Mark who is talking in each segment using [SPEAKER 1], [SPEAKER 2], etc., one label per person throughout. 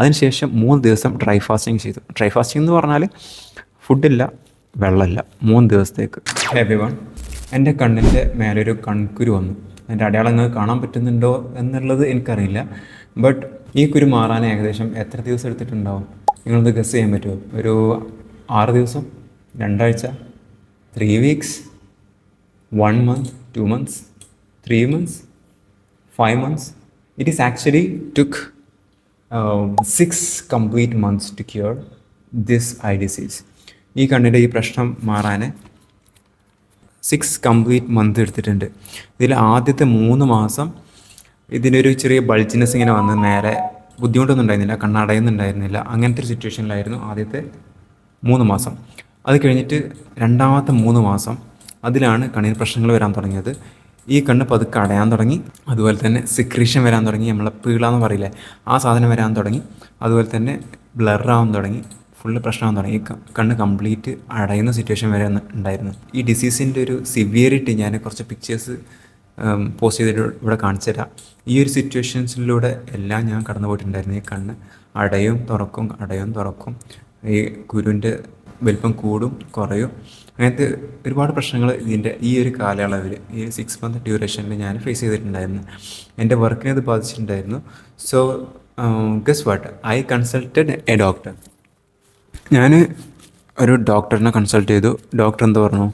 [SPEAKER 1] അതിനുശേഷം 3 ദിവസം dry fasting ചെയ്തു. ഡ്രൈ ഫാസ്റ്റിംഗ് എന്ന് പറഞ്ഞാൽ ഫുഡില്ല, വെള്ളമില്ല, 3 ദിവസത്തേക്ക്. എവരിവൺ, എൻ്റെ കണ്ണിൻ്റെ മേലൊരു കൺകുരു വന്നു. അതിൻ്റെ അടയാളങ്ങൾ കാണാൻ പറ്റുന്നുണ്ടോ എന്നുള്ളത് എനിക്കറിയില്ല. ബട്ട് ഈ കുരു മാറാൻ ഏകദേശം എത്ര ദിവസം എടുത്തിട്ടുണ്ടാവും? നിങ്ങളത് ഗസ് ചെയ്യാൻ പറ്റുമോ? ഒരു 6 ദിവസം, 2 ആഴ്ച, 3 weeks, 1 month, 2 months, 3 months, 5 months? It is actually took 6 complete months to cure this eye disease. ഈ കണ്ണിൻ്റെ ഈ പ്രശ്നം മാറാൻ 6 കംപ്ലീറ്റ് മന്ത് എടുത്തിട്ടുണ്ട്. ഇതിൽ ആദ്യത്തെ 3 മാസം ഇതിനൊരു ചെറിയ ബൾജിനെസ് ഇങ്ങനെ വന്ന് നേരെ ബുദ്ധിമുട്ടൊന്നും ഉണ്ടായിരുന്നില്ല, കണ്ണടയുന്നുണ്ടായിരുന്നില്ല. അങ്ങനത്തെ ഒരു സിറ്റുവേഷനിലായിരുന്നു ആദ്യത്തെ 3 മാസം. അത് കഴിഞ്ഞിട്ട് രണ്ടാമത്തെ 3 മാസം അതിലാണ് കണ്ണിന് പ്രശ്നങ്ങൾ വരാൻ തുടങ്ങിയത്. ഈ കണ്ണ് പതുക്കെ അടയാൻ തുടങ്ങി, അതുപോലെ തന്നെ സിക്രീഷൻ വരാൻ തുടങ്ങി, നമ്മളെ പീളാന്ന് പറയില്ലേ, ആ സാധനം വരാൻ തുടങ്ങി, അതുപോലെ തന്നെ ബ്ലറാവാൻ തുടങ്ങി, ഫുള്ള് പ്രശ്നമാകാൻ തുടങ്ങി. ഈ കണ്ണ് കംപ്ലീറ്റ് അടയുന്ന സിറ്റുവേഷൻ വരെ ഉണ്ടായിരുന്നു. ഈ ഡിസീസിൻ്റെ ഒരു സിവിയറിറ്റി ഞാൻ കുറച്ച് പിക്ചേഴ്സ് പോസ്റ്റ് ചെയ്തിട്ട് ഇവിടെ കാണിച്ചു തരാം. ഈ ഒരു സിറ്റുവേഷൻസിലൂടെ എല്ലാം ഞാൻ കടന്നു പോയിട്ടുണ്ടായിരുന്നു. ഈ കണ്ണ് അടയും തുറക്കും, അടയും തുറക്കും, ഈ കുരുവിൻ്റെ വലിപ്പം കൂടും കുറയും, അങ്ങനത്തെ ഒരുപാട് പ്രശ്നങ്ങൾ ഇതിൻ്റെ ഈ ഒരു കാലയളവിൽ, ഈ 6 month ഡ്യൂറേഷനിൽ ഞാൻ ഫേസ് ചെയ്തിട്ടുണ്ടായിരുന്നു. എൻ്റെ വർക്കിനെ അത് ബാധിച്ചിട്ടുണ്ടായിരുന്നു. So guess what, I consulted a doctor. ഞാൻ ഒരു ഡോക്ടറിനെ കൺസൾട്ട് ചെയ്തു. ഡോക്ടർ എന്ത് പറഞ്ഞു?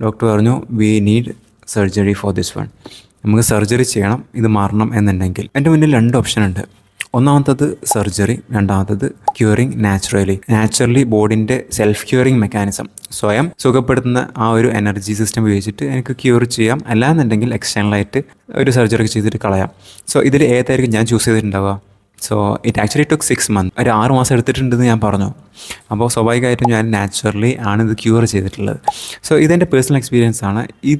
[SPEAKER 1] ഡോക്ടർ പറഞ്ഞു, we need surgery for this one. നമുക്ക് സർജറി ചെയ്യണം ഇത് മാറണം എന്നുണ്ടെങ്കിൽ. എൻ്റെ മുന്നിൽ 2 ഓപ്ഷൻ ഉണ്ട്. ഒന്നാമത്തത് സർജറി, രണ്ടാമത്തത് ക്യൂറിങ് നാച്ചുറലി ബോഡിൻ്റെ സെൽഫ് ക്യൂറിങ് മെക്കാനിസം, സ്വയം സുഖപ്പെടുത്തുന്ന ആ ഒരു എനർജി സിസ്റ്റം ഉപയോഗിച്ചിട്ട് എനിക്ക് ക്യൂർ ചെയ്യാം. അല്ലാന്നുണ്ടെങ്കിൽ എക്സ്റ്റേണലായിട്ട് ഒരു സർജറി ചെയ്തിട്ട് കളയാം. സോ ഇതിൽ ഏതായിരിക്കും ഞാൻ ചൂസ് ചെയ്തിട്ടുണ്ടാവുക? So it actually took 6 months, ഒരു 6 മാസം എടുത്തിട്ടുണ്ടെന്ന് ഞാൻ പറഞ്ഞു. അപ്പോൾ സ്വാഭാവികമായിട്ടും ഞാൻ നാച്ചുറലി ആണ് ഇത് ക്യൂർ ചെയ്തിട്ടുള്ളത്. സോ ഇതെൻ്റെ പേഴ്സണൽ എക്സ്പീരിയൻസ് ആണ്. ഈ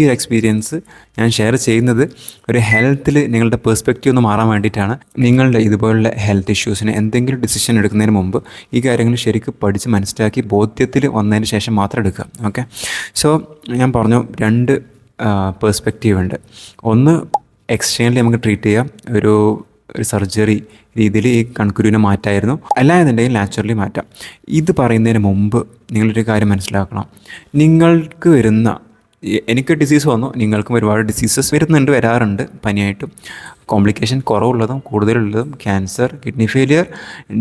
[SPEAKER 1] ഒരു എക്സ്പീരിയൻസ് ഞാൻ ഷെയർ ചെയ്യുന്നത് ഒരു ഹെൽത്തിൽ നിങ്ങളുടെ പെർസ്പെക്റ്റീവ് ഒന്ന് മാറാൻ വേണ്ടിയിട്ടാണ്. നിങ്ങളുടെ ഇതുപോലുള്ള ഹെൽത്ത് ഇഷ്യൂസിന് എന്തെങ്കിലും ഡിസിഷൻ എടുക്കുന്നതിന് മുമ്പ് ഈ കാര്യങ്ങൾ ശരിക്കും പഠിച്ച് മനസ്സിലാക്കി ബോധ്യത്തിൽ വന്നതിന് ശേഷം മാത്രം എടുക്കുക. ഓക്കെ, സോ ഞാൻ പറഞ്ഞു 2 പേഴ്സ്പെക്റ്റീവ് ഉണ്ട്. ഒന്ന്, എക്സ്റ്റേണലി നമുക്ക് ട്രീറ്റ് ചെയ്യാം, ഒരു സർജറി രീതിയിൽ ഈ കൺകുരുവിനെ മാറ്റായിരുന്നു. അല്ലാന്നുണ്ടെങ്കിൽ നാച്ചുറലി മാറ്റാം. ഇത് പറയുന്നതിന് മുമ്പ് നിങ്ങളൊരു കാര്യം മനസ്സിലാക്കണം. നിങ്ങൾക്ക് വരുന്ന, എനിക്ക് ഡിസീസ് വന്നു, നിങ്ങൾക്കും ഒരുപാട് ഡിസീസസ് വരാറുണ്ട്. പനിയായിട്ടും കോംപ്ലിക്കേഷൻ കുറവുള്ളതും കൂടുതലുള്ളതും, ക്യാൻസർ, കിഡ്നി ഫെയിലിയർ,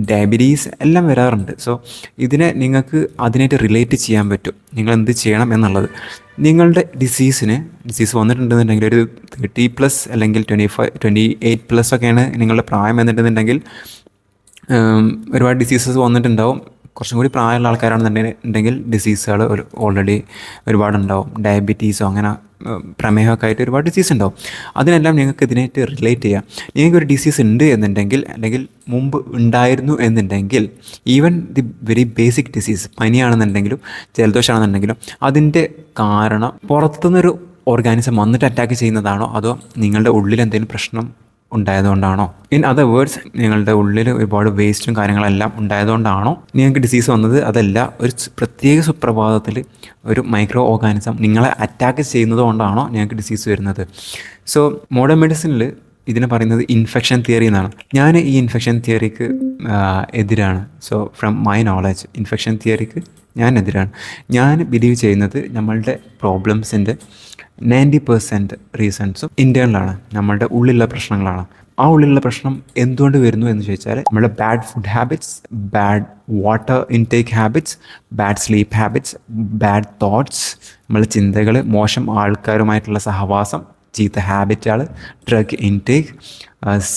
[SPEAKER 1] ഡയബറ്റീസ് എല്ലാം വരാറുണ്ട്. സോ ഇതിനെ നിങ്ങൾക്ക് അതിനായിട്ട് റിലേറ്റ് ചെയ്യാൻ പറ്റും, നിങ്ങൾ എന്ത് ചെയ്യണം എന്നുള്ളത്. നിങ്ങളുടെ ഡിസീസ് വന്നിട്ടുണ്ടെന്നുണ്ടെങ്കിൽ ഒരു 30+ അല്ലെങ്കിൽ 28+ ഒക്കെയാണ് നിങ്ങളുടെ പ്രായം എന്നിട്ടുണ്ടെങ്കിൽ ഒരുപാട് ഡിസീസസ് വന്നിട്ടുണ്ടാവും. കുറച്ചും കൂടി പ്രായമുള്ള ആൾക്കാരാണെന്നുണ്ടെങ്കിൽ ഡിസീസുകൾ ഓൾറെഡി ഒരുപാടുണ്ടാവും. ഡയബറ്റീസോ അങ്ങനെ പ്രമേഹമൊക്കെ ആയിട്ട് ഒരുപാട് ഡിസീസ് ഉണ്ടാവും. അതിനെല്ലാം നിങ്ങൾക്ക് ഇതിനായിട്ട് റിലേറ്റ് ചെയ്യാം. നിങ്ങൾക്കൊരു ഡിസീസ് ഉണ്ട് എന്നുണ്ടെങ്കിൽ, അല്ലെങ്കിൽ മുമ്പ് ഉണ്ടായിരുന്നു എന്നുണ്ടെങ്കിൽ, even the very basic disease, പനിയാണെന്നുണ്ടെങ്കിലും ജലദോഷമാണെന്നുണ്ടെങ്കിലും, അതിൻ്റെ കാരണം പുറത്തുനിന്നൊരു ഓർഗാനിസം വന്നിട്ട് അറ്റാക്ക് ചെയ്യുന്നതാണോ, അതോ നിങ്ങളുടെ ഉള്ളിൽ എന്തെങ്കിലും പ്രശ്നം ഉണ്ടായതുകൊണ്ടാണോ? ഇൻ അതർ വേർഡ്സ്, നിങ്ങളുടെ ഉള്ളിൽ ഒരുപാട് വേസ്റ്റും കാര്യങ്ങളെല്ലാം ഉണ്ടായതുകൊണ്ടാണോ നിങ്ങൾക്ക് ഡിസീസ് വന്നത്? അതല്ല, ഒരു പ്രത്യേക സുപ്രഭാതത്തിൽ ഒരു മൈക്രോ ഓർഗാനിസം നിങ്ങളെ അറ്റാക്ക് ചെയ്യുന്നത് കൊണ്ടാണോ നിങ്ങൾക്ക് ഡിസീസ് വരുന്നത്? സോ മോഡേൺ മെഡിസിനിൽ ഇതിനെ പറയുന്നത് ഇൻഫെക്ഷൻ തിയറി എന്നാണ്. ഞാൻ ഈ ഇൻഫെക്ഷൻ തിയറിക്ക് എതിരാണ്. So from my knowledge infection തിയറിക്ക് ഞാൻ എതിരാണ്. ഞാൻ ബിലീവ് ചെയ്യുന്നത് നമ്മളുടെ പ്രോബ്ലംസിൻ്റെ 90% റീസൺസും ഇൻറ്റേർണലാണ്, നമ്മളുടെ ഉള്ളിലുള്ള പ്രശ്നങ്ങളാണ്. ആ ഉള്ളിലുള്ള പ്രശ്നം എന്തുകൊണ്ട് വരുന്നു എന്ന് ചോദിച്ചാൽ, നമ്മുടെ bad food habits, bad water intake habits, bad sleep habits, bad thoughts, നമ്മളുടെ ചിന്തകൾ, മോശം ആൾക്കാരുമായിട്ടുള്ള സഹവാസം, ചീത്ത ഹാബിറ്റുകൾ, drug intake,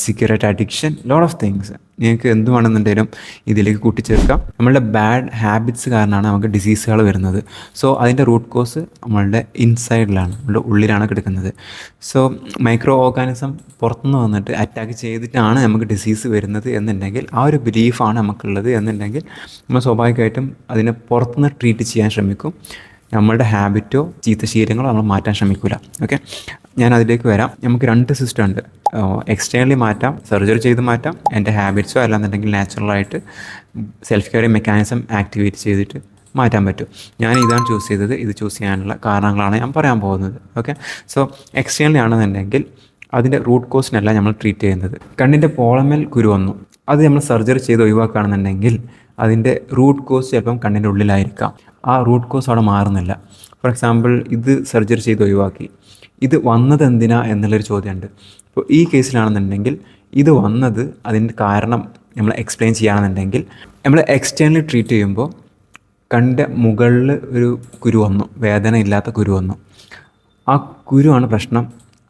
[SPEAKER 1] cigarette addiction, lot of things. നിങ്ങൾക്ക് എന്ത് വേണമെന്നുണ്ടെങ്കിലും ഇതിലേക്ക് കൂട്ടിച്ചേർക്കാം. നമ്മളുടെ ബാഡ് ഹാബിറ്റ്സ് കാരണമാണ് നമുക്ക് ഡിസീസുകൾ വരുന്നത്. സോ അതിൻ്റെ റൂട്ട് കോസ് നമ്മളുടെ ഇൻസൈഡിലാണ്, നമ്മളുടെ ഉള്ളിലാണ് കിടക്കുന്നത്. സോ മൈക്രോ ഓർഗാനിസം പുറത്തുനിന്ന് വന്നിട്ട് അറ്റാക്ക് ചെയ്തിട്ടാണ് നമുക്ക് ഡിസീസ് വരുന്നത് എന്നുണ്ടെങ്കിൽ, ആ ഒരു ബിലീഫാണ് നമുക്കുള്ളത് എന്നുണ്ടെങ്കിൽ, നമ്മൾ സ്വാഭാവികമായിട്ടും അതിനെ പുറത്തുനിന്ന് ട്രീറ്റ് ചെയ്യാൻ ശ്രമിക്കും. നമ്മളുടെ ഹാബിറ്റോ ചീത്ത ശീലങ്ങളോ നമ്മൾ മാറ്റാൻ ശ്രമിക്കില്ല. ഓക്കെ, ഞാൻ അതിലേക്ക് വരാം. നമുക്ക് 2 സിസ്റ്റം ഉണ്ട്. എക്സ്റ്റേണലി മാറ്റാം, സർജറി ചെയ്ത് മാറ്റാം. എൻ്റെ ഹാബിറ്റ്സോ അല്ലാന്നുണ്ടെങ്കിൽ നാച്ചുറലായിട്ട് സെൽഫ് കെയറിങ് മെക്കാനിസം ആക്ടിവേറ്റ് ചെയ്തിട്ട് മാറ്റാൻ പറ്റും. ഞാൻ ഇതാണ് ചൂസ് ചെയ്തത്. ഇത് ചൂസ് ചെയ്യാനുള്ള കാരണങ്ങളാണ് ഞാൻ പറയാൻ പോകുന്നത്. ഓക്കെ, സോ എക്സ്റ്റേണലി ആണെന്നുണ്ടെങ്കിൽ അതിൻ്റെ റൂട്ട് കോസിനല്ല നമ്മൾ ട്രീറ്റ് ചെയ്യുന്നത്. കണ്ണിൻ്റെ പോളമേൽ കുരു വന്നു, അത് നമ്മൾ സർജറി ചെയ്ത് ഒഴിവാക്കുകയാണെന്നുണ്ടെങ്കിൽ അതിൻ്റെ റൂട്ട് കോസ് ചിലപ്പം കണ്ണിൻ്റെ ഉള്ളിലായിരിക്കാം. ആ റൂട്ട് കോസ് അവിടെ മാറുന്നില്ല. ഫോർ എക്സാമ്പിൾ, ഇത് സർജറി ചെയ്ത് ഒഴിവാക്കി, ഇത് വന്നത് എന്തിനാ എന്നുള്ളൊരു ചോദ്യമുണ്ട്. ഇപ്പോൾ ഈ കേസിലാണെന്നുണ്ടെങ്കിൽ ഇത് വന്നത് അതിൻ്റെ കാരണം നമ്മൾ എക്സ്പ്ലെയിൻ ചെയ്യുകയാണെന്നുണ്ടെങ്കിൽ, നമ്മൾ എക്സ്റ്റേണലി ട്രീറ്റ് ചെയ്യുമ്പോൾ കണ്ണിൻ്റെ മുകളിൽ ഒരു കുരു വന്നു, വേദന ഇല്ലാത്ത കുരു വന്നു. ആ കുരുവാണ് പ്രശ്നം,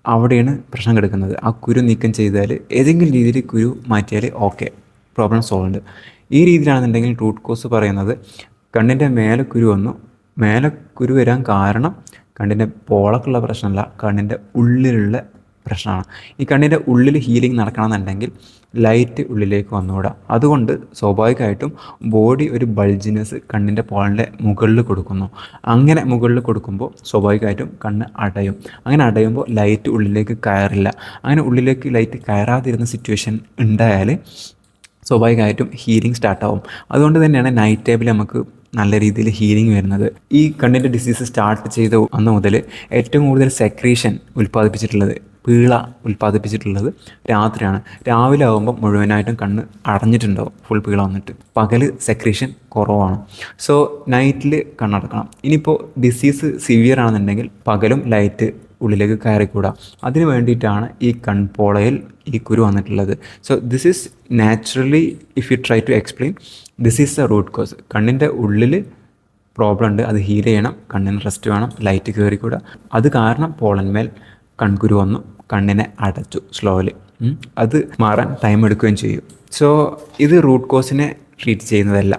[SPEAKER 1] അവിടെയാണ് പ്രശ്നം കിടക്കുന്നത്. ആ കുരു നീക്കം ചെയ്താൽ, ഏതെങ്കിലും രീതിയിൽ കുരു മാറ്റിയാൽ ഓക്കെ, പ്രോബ്ലം സോൾവ് ഉണ്ട്. ഈ രീതിയിലാണെന്നുണ്ടെങ്കിൽ റൂട്ട് കോസ് പറയുന്നത് കണ്ണിൻ്റെ മേലെ കുരു വന്നു, മേലെ കുരു വരാൻ കാരണം കണ്ണിൻ്റെ പോളക്കുള്ള പ്രശ്നമല്ല, കണ്ണിൻ്റെ ഉള്ളിലുള്ള പ്രശ്നമാണ്. ഈ കണ്ണിൻ്റെ ഉള്ളിൽ ഹീലിംഗ് നടക്കണമെന്നുണ്ടെങ്കിൽ ലൈറ്റ് ഉള്ളിലേക്ക് വന്നുകൂടാ. അതുകൊണ്ട് സ്വാഭാവികമായിട്ടും ബോഡി ഒരു ബൾജിനെസ് കണ്ണിൻ്റെ പോളിൻ്റെ മുകളിൽ കൊടുക്കുന്നു. അങ്ങനെ മുകളിൽ കൊടുക്കുമ്പോൾ സ്വാഭാവികമായിട്ടും കണ്ണ് അടയും. അങ്ങനെ അടയുമ്പോൾ ലൈറ്റ് ഉള്ളിലേക്ക് കയറില്ല. അങ്ങനെ ഉള്ളിലേക്ക് ലൈറ്റ് കയറാതിരുന്ന സിറ്റുവേഷൻ ഉണ്ടായാൽ സ്വാഭാവികമായിട്ടും ഹീലിംഗ് സ്റ്റാർട്ടാവും. അതുകൊണ്ട് തന്നെയാണ് നൈറ്റ് ടൈമിൽ നമുക്ക് നല്ല രീതിയിൽ ഹീലിംഗ് വരുന്നത്. ഈ കണ്ണിൻ്റെ ഡിസീസ് സ്റ്റാർട്ട് ചെയ്ത അന്ന് മുതൽ ഏറ്റവും കൂടുതൽ സെക്രീഷൻ ഉൽപ്പാദിപ്പിച്ചിട്ടുള്ളത്, പീള ഉൽപ്പാദിപ്പിച്ചിട്ടുള്ളത് രാത്രിയാണ്. രാവിലെ ആകുമ്പോൾ മുഴുവനായിട്ടും കണ്ണ് അടഞ്ഞിട്ടുണ്ടാവും, ഫുൾ പീള വന്നിട്ട്. പകൽ സെക്രീഷൻ കുറവാണ്. സോ നൈറ്റിൽ കണ്ണടക്കണം. ഇനിയിപ്പോൾ ഡിസീസ് സിവിയർ ആണെന്നുണ്ടെങ്കിൽ പകലും ലൈറ്റ് ഉള്ളിലേക്ക് കയറിക്കൂടാ. അതിന് വേണ്ടിയിട്ടാണ് ഈ കൺപോളയിൽ ഈ കുരു വന്നിട്ടുള്ളത്. So this is naturally, if you try to explain, this is the root cause. കണ്ണിൻ്റെ ഉള്ളിൽ പ്രോബ്ലം ഉണ്ട്, അത് ഹീൽ ചെയ്യണം, കണ്ണിന് റെസ്റ്റ് വേണം, ലൈറ്റ് കയറിക്കൂടാ. അത് കാരണം പോളന്മേൽ കൺകുരു വന്നു, കണ്ണിനെ അടച്ചു സ്ലോലി. അത് മാറാൻ ടൈം എടുക്കുകയും ചെയ്യും. സോ ഇത് റൂട്ട് കോസിനെ ട്രീറ്റ് ചെയ്യുന്നതല്ല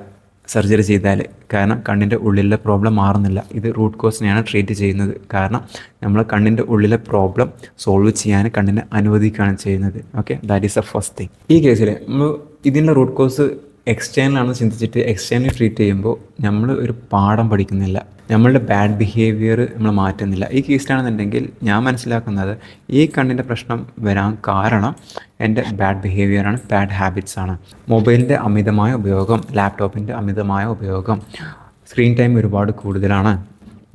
[SPEAKER 1] സർജറി ചെയ്താൽ, കാരണം കണ്ണിൻ്റെ ഉള്ളിലെ പ്രോബ്ലം മാറുന്നില്ല. ഇത് റൂട്ട് കോസിനെയാണ് ട്രീറ്റ് ചെയ്യുന്നത്. കാരണം നമ്മൾ കണ്ണിൻ്റെ ഉള്ളിലെ പ്രോബ്ലം സോൾവ് ചെയ്യാൻ കണ്ണിനെ അനുവദിക്കുകയാണ് ചെയ്യുന്നത്. Okay, that is the first thing. ഈ കേസിൽ നമ്മൾ ഇതിൻ്റെ റൂട്ട് കോസ് എക്സ്റ്റേണലാണെന്ന് ചിന്തിച്ചിട്ട് എക്സ്റ്റേണലി ട്രീറ്റ് ചെയ്യുമ്പോൾ നമ്മൾ ഒരു പാഠം പഠിക്കുന്നില്ല, നമ്മളുടെ ബാഡ് ബിഹേവിയർ നമ്മൾ മാറ്റുന്നില്ല. ഈ കേസിലാണെന്നുണ്ടെങ്കിൽ ഞാൻ മനസ്സിലാക്കുന്നത് ഈ കണ്ണിൻ്റെ പ്രശ്നം വരാൻ കാരണം എൻ്റെ ബാഡ് ബിഹേവിയറാണ്, ബാഡ് ഹാബിറ്റ്സ് ആണ്. മൊബൈലിൻ്റെ അമിതമായ ഉപയോഗം, ലാപ്ടോപ്പിൻ്റെ അമിതമായ ഉപയോഗം, സ്ക്രീൻ ടൈം ഒരുപാട് കൂടുതലാണ്,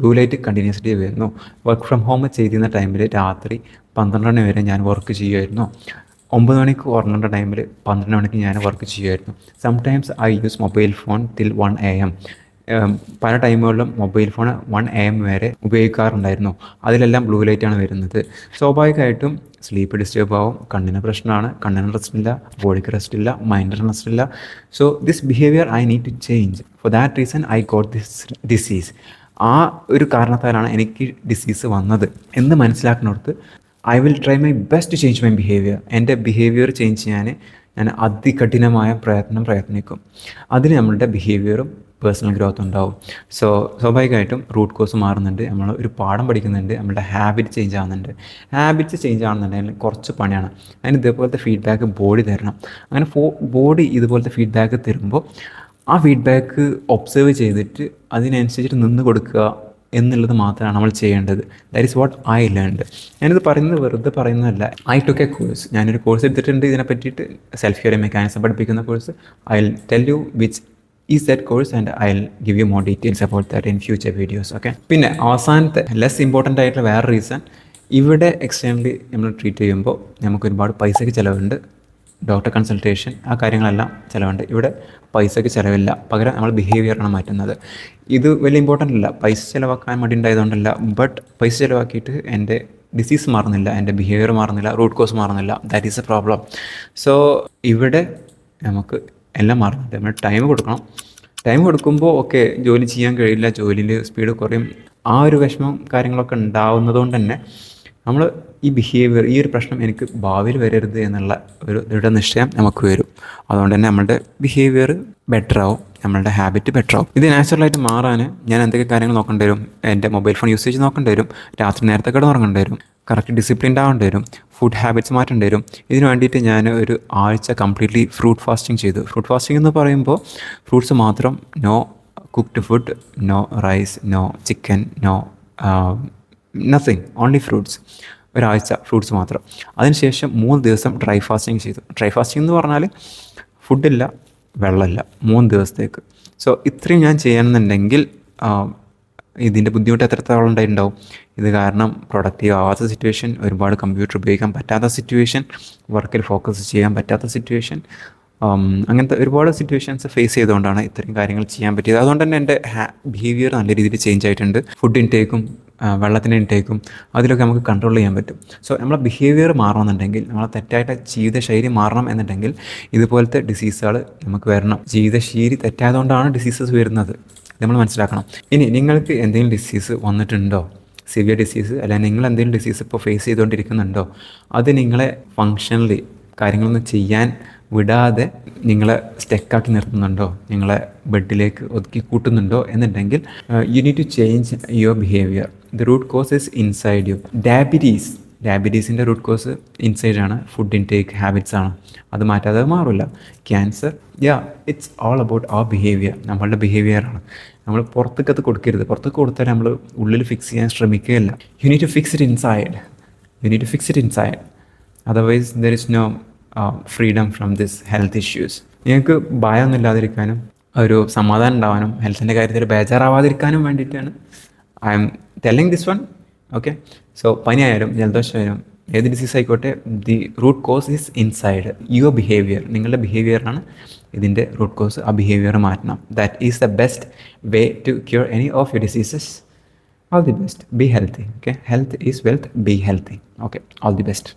[SPEAKER 1] ബ്ലൂ ലൈറ്റ് കണ്ടിന്യൂസ്ലി വരുന്നു. വർക്ക് ഫ്രം ഹോം ചെയ്തിരുന്ന ടൈമിൽ രാത്രി 12 മണി വരെ ഞാൻ വർക്ക് ചെയ്യുമായിരുന്നു. 9 മണിക്ക് ഉറങ്ങേണ്ട ടൈമിൽ 12 മണിക്ക് ഞാൻ വർക്ക് ചെയ്യുമായിരുന്നു. Sometimes I use mobile phone till 1 AM. പല ടൈമുകളിലും മൊബൈൽ ഫോൺ 1 AM വരെ ഉപയോഗിക്കാറുണ്ടായിരുന്നു. അതിലെല്ലാം ബ്ലൂ ലൈറ്റാണ് വരുന്നത്. സ്വാഭാവികമായിട്ടും സ്ലീപ്പ് ഡിസ്റ്റർബ് ആവും, കണ്ണിന് പ്രശ്നമാണ്, കണ്ണിന് റെസ്റ്റ് ഇല്ല, ബോഡിക്ക് റെസ്റ്റ് ഇല്ല, മൈൻഡിന് റെസ്റ്റ് ഇല്ല. So this behaviour I need to change. For that reason I got this disease. ആ ഒരു കാരണത്താലാണ് എനിക്ക് ഡിസീസ് വന്നത് എന്ന് മനസ്സിലാക്കുന്നിടത്ത് I will try my best to change my behaviour. എൻ്റെ ബിഹേവിയർ ചേഞ്ച് ചെയ്യാൻ ഞാൻ അതികഠിനമായ പ്രയത്നിക്കും. അതിന് നമ്മളുടെ ബിഹേവിയറും പേഴ്സണൽ ഗ്രോത്ത് ഉണ്ടാവും. സോ സ്വാഭാവികമായിട്ടും റൂട്ട് കോസ് മാറുന്നുണ്ട്, നമ്മൾ ഒരു പാഠം പഠിക്കുന്നുണ്ട്, നമ്മളുടെ ഹാബിറ്റ് ചേഞ്ച് ആവുന്നുണ്ട്. ഹാബിറ്റ്സ് ചേഞ്ച് ആവുന്നുണ്ടെങ്കിൽ കുറച്ച് പണിയാണ്. അതിന് ഇതേപോലത്തെ ഫീഡ്ബാക്ക് ബോഡി തരണം. അങ്ങനെ ബോഡി ഇതുപോലത്തെ ഫീഡ്ബാക്ക് തരുമ്പോൾ ആ ഫീഡ്ബാക്ക് ഒബ്സർവ് ചെയ്തിട്ട് അതിനനുസരിച്ചിട്ട് നിന്ന് കൊടുക്കുക എന്നുള്ളത് മാത്രമാണ് നമ്മൾ ചെയ്യേണ്ടത്. That is what I learned. ഞാനിത് പറയുന്നത് വെറുതെ പറയുന്നതല്ല. I took A course. ഞാനൊരു കോഴ്സ് എടുത്തിട്ടുണ്ട് ഇതിനെ പറ്റിയിട്ട്, സെൽഫ് ഹിയറിംഗ് മെക്കാനിസം പഠിപ്പിക്കുന്ന course. I will tell you which is that course and I will give you more details about that in future videos. Okay. പിന്നെ അവസാനത്തെ ലെസ് ഇമ്പോർട്ടൻ്റ് ആയിട്ടുള്ള വേറെ reason, ഇവിടെ എക്സ്റ്റേണലി നമ്മൾ ട്രീറ്റ് ചെയ്യുമ്പോൾ നമുക്ക് ഒരുപാട് പൈസയ്ക്ക് ചിലവുണ്ട്. ഡോക്ടർ കൺസൾട്ടേഷൻ, ആ കാര്യങ്ങളെല്ലാം ചിലവുണ്ട്. ഇവിടെ പൈസയ്ക്ക് ചിലവില്ല, പകരം നമ്മൾ ബിഹേവിയറാണ് മാറ്റുന്നത്. ഇത് വലിയ ഇമ്പോർട്ടൻ്റ് അല്ല, പൈസ ചിലവാക്കാൻ മടി ഉണ്ടായതുകൊണ്ടല്ല. ബട്ട് പൈസ ചിലവാക്കിയിട്ട് എൻ്റെ ഡിസീസ് മാറുന്നില്ല, എൻ്റെ ബിഹേവിയർ മാറുന്നില്ല, റൂട്ട് കോസ് മാറുന്നില്ല. That is A problem. So ഇവിടെ നമുക്ക് എല്ലാം മാറുന്നുണ്ട്. നമ്മൾ ടൈം കൊടുക്കണം. ടൈം കൊടുക്കുമ്പോൾ ഓക്കെ, ജോലി ചെയ്യാൻ കഴിയില്ല, ജോലിയിൽ സ്പീഡ് കുറയും, ആ ഒരു വിഷമം കാര്യങ്ങളൊക്കെ ഉണ്ടാവുന്നതുകൊണ്ട് തന്നെ നമ്മൾ ഈ ബിഹേവിയർ, ഈ ഒരു പ്രശ്നം എനിക്ക് ഭാവിയിൽ വരരുത് എന്നുള്ള ഒരു ദൃഢനിശ്ചയം നമുക്ക് വരും. അതുകൊണ്ട് തന്നെ നമ്മളുടെ ബിഹേവിയർ ബെറ്റർ ആവും, നമ്മളുടെ ഹാബിറ്റ് ബെറ്റർ ആവും. ഇത് നാച്ചുറലായിട്ട് മാറാൻ ഞാൻ എന്തൊക്കെ കാര്യങ്ങൾ നോക്കേണ്ടി വരും? എൻ്റെ മൊബൈൽ ഫോൺ യൂസേജ് നോക്കേണ്ടി വരും, രാത്രി നേരത്തെ കിടന്നുറങ്ങേണ്ടി വരും, കറക്റ്റ് ഡിസിപ്ലിൻഡ് ആവേണ്ടി വരും, ഫുഡ് ഹാബിറ്റ്സ് മാറ്റേണ്ടി വരും. ഇതിന് വേണ്ടിയിട്ട് ഞാൻ ഒരു ആഴ്ച കംപ്ലീറ്റ്ലി ഫ്രൂട്ട് ഫാസ്റ്റിംഗ് ചെയ്തു. ഫ്രൂട്ട് ഫാസ്റ്റിംഗ് എന്ന് പറയുമ്പോൾ ഫ്രൂട്ട്സ് മാത്രം, no cooked food, no rice, no chicken, no nothing, only fruits. ഒരാഴ്ച ഫ്രൂട്ട്സ് മാത്രം. അതിനുശേഷം 3 ദിവസം ഡ്രൈ ഫാസ്റ്റിംഗ് ചെയ്തു. ഡ്രൈ ഫാസ്റ്റിംഗ് എന്ന് പറഞ്ഞാൽ ഫുഡില്ല, വെള്ളമില്ല, 3 ദിവസത്തേക്ക്. സോ ഇത്രയും ഞാൻ ചെയ്യണമെന്നുണ്ടെങ്കിൽ ഇതിൻ്റെ ബുദ്ധിമുട്ട് എത്രത്തോളം ഉണ്ടായിട്ടുണ്ടാവും. ഇത് കാരണം പ്രൊഡക്റ്റീവ് ആവാത്ത സിറ്റുവേഷൻ, ഒരുപാട് കമ്പ്യൂട്ടർ ഉപയോഗിക്കാൻ പറ്റാത്ത സിറ്റുവേഷൻ, വർക്കിൽ ഫോക്കസ് ചെയ്യാൻ പറ്റാത്ത സിറ്റുവേഷൻ, അങ്ങനത്തെ ഒരുപാട് സിറ്റുവേഷൻസ് ഫേസ് ചെയ്തുകൊണ്ടാണ് ഇത്തരം കാര്യങ്ങൾ ചെയ്യാൻ പറ്റിയത്. അതുകൊണ്ട് തന്നെ എൻ്റെ ബിഹേവിയർ നല്ല രീതിയിൽ ചേഞ്ച് ആയിട്ടുണ്ട്. ഫുഡ് ഇൻടേക്കും വെള്ളത്തിൻ്റെ ഇൻടേക്കും അതിലൊക്കെ നമുക്ക് കൺട്രോൾ ചെയ്യാൻ പറ്റും. സോ നമ്മളെ ബിഹേവിയർ മാറണമെന്നുണ്ടെങ്കിൽ, നമ്മളെ തെറ്റായിട്ട് ജീവിതശൈലി മാറണം എന്നുണ്ടെങ്കിൽ ഇതുപോലത്തെ ഡിസീസുകൾ നമുക്ക് വരണം. ജീവിതശൈലി തെറ്റായതുകൊണ്ടാണ് ഡിസീസസ് വരുന്നത്, നമ്മൾ മനസ്സിലാക്കണം. ഇനി നിങ്ങൾക്ക് എന്തെങ്കിലും ഡിസീസ് വന്നിട്ടുണ്ടോ, സിവിയർ ഡിസീസ്, അല്ലെങ്കിൽ നിങ്ങൾ എന്തെങ്കിലും ഡിസീസ് ഇപ്പോൾ ഫേസ് ചെയ്തുകൊണ്ടിരിക്കുന്നുണ്ടോ, അത് നിങ്ങളെ ഫങ്ഷണലി കാര്യങ്ങളൊന്നും ചെയ്യാൻ വിടാതെ നിങ്ങളെ സ്റ്റക്കാക്കി നിർത്തുന്നുണ്ടോ, നിങ്ങളെ ബെഡിലേക്ക് ഒതുക്കി കൂട്ടുന്നുണ്ടോ എന്നുണ്ടെങ്കിൽ you need to change your behaviour. The root cause is inside you. ഡയബറ്റീസിൻ്റെ റൂട്ട് കോസ് ഇൻസൈഡാണ്, ഫുഡ് ഇൻടേക്ക് ഹാബിറ്റ്സ് ആണ്. അത് മാറ്റാതെ മാറില്ല. Cancer, it's all about our behaviour. നമ്മളുടെ ബിഹേവിയറാണ്. നമ്മൾ പുറത്തേക്കത് കൊടുക്കരുത്. പുറത്തേക്ക് കൊടുത്താൽ നമ്മൾ ഉള്ളിൽ ഫിക്സ് ചെയ്യാൻ ശ്രമിക്കുകയില്ല. You need to fix it inside. Otherwise there is no freedom from this health issues. നിങ്ങൾക്ക് ഭയമൊന്നും ഇല്ലാതിരിക്കാനും ഒരു സമാധാനം ഉണ്ടാവാനും ഹെൽത്തിൻ്റെ കാര്യത്തിൽ ബേജാറാവാതിരിക്കാനും വേണ്ടിയിട്ടാണ് I'm telling this one. Okay, so പനിയായാലും ജലദോഷമായാലും ഏത് ഡിസീസ് ആയിക്കോട്ടെ, the root cause is inside your behaviour. നിങ്ങളുടെ ബിഹേവിയറാണ് ഇതിൻ്റെ റൂട്ട് കോസ്. ആ ബിഹേവിയർ മാറ്റണം. That is the best way to cure any of your diseases. All the best. Be healthy. Okay, health is wealth. Be healthy. Okay, all the best.